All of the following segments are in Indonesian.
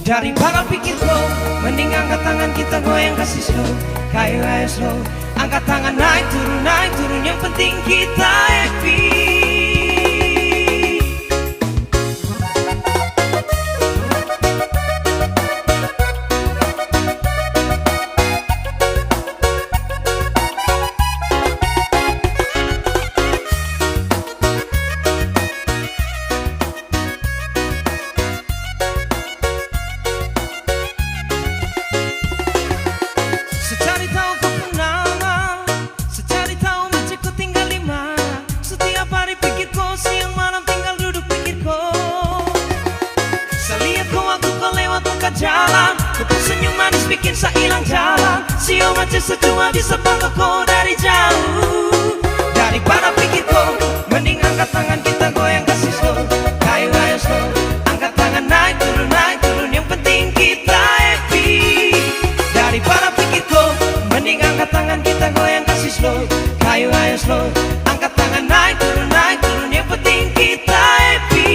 Daripada pikirku, mending angkat tangan kita goyang kasih slow. Kayu ayo slow, angkat tangan naik turun yang penting kita happy. Jalan, kau senyum manis bikin saya hilang jalan. Sio macam secuma bisa bangga kau dari jauh. Daripada pikirku, mending angkat tangan kita goyang kasih slow. Kayu ayo slow, angkat tangan naik turun yang penting kita happy. Daripada pikirku, mending angkat tangan kita goyang kasih slow. Kayu ayo slow, angkat tangan naik turun yang penting kita happy.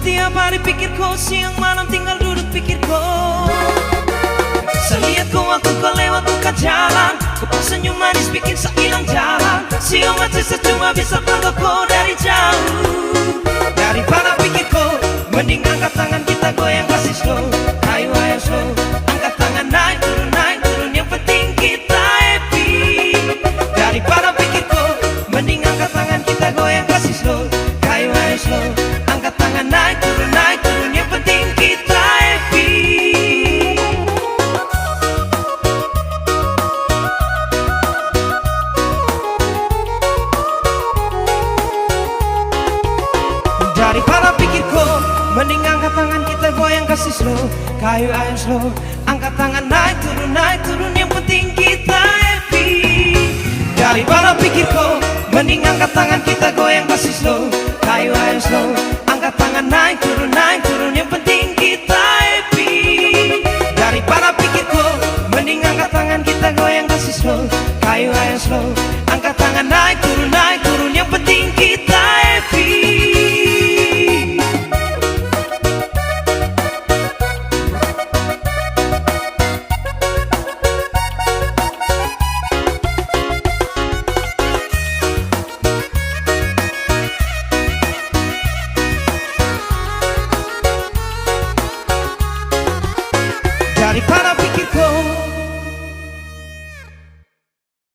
Setiap hari pikir kau, siang malam tinggal duduk pikir kau. Saya lihat kau, aku lewat buka jalan. Kau senyum manis bikin saya hilang jalan. Siang macam secuma bisa bangga kau dari jauh. Daripada pikir kau, mending angkat tangan kita goyang kasih slow. Kayu ayo slow, angkat tangan naik turun yang penting kita happy. Daripada pikir kau, mending angkat tangan kita goyang kasih slow. Kayu ayo slow, angkat tangan naik turun yang penting kita happy. Daripada pikirku, mending angkat tangan kita goyang kasih slow. Kayu ayo slow, angkat tangan naik turun yang penting kita happy. Daripada pikirku, mending angkat tangan kita goyang kasih slow. Kayu ayo slow, angkat tangan naik turun yang penting kita happy. Daripada pikirku, mending angkat tangan kita goyang kasih slow. Kayu ayo slow, angkat tangan naik turun yang penting kita